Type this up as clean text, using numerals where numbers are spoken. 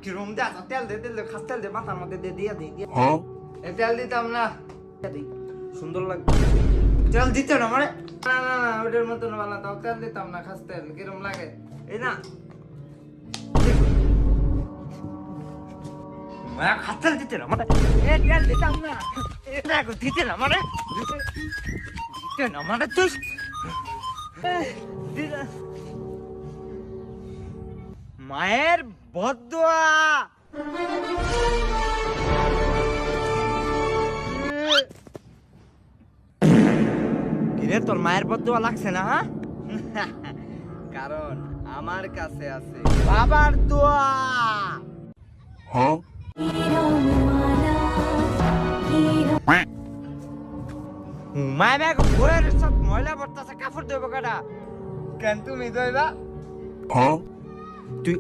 কি রুম দে তেল দে খাস তেল দে মাথার মধ্যে দে দিয়ে দিই তেল দিতাম না সুন্দর লাগবে তেল দিতে না মানে না না না ওটার মতন বানাতাম তেল দিতাম না খাস তেল কিরম লাগে এই না খাস তেল দিতে না মানে তেল দিতাম না দিতে না মানে দিতে না মানে তুই মায়ের বদদোয়া কিরে তোর মায়ের বদদোয়া লাগছে না কারণ আমার কাছে আছে বাবার দোয়া মায়ের ব্যাগ বইয়ের সব ময়লা পড়তেছে কাপড় দেবো কাটা কেন তুমি দইবা তুই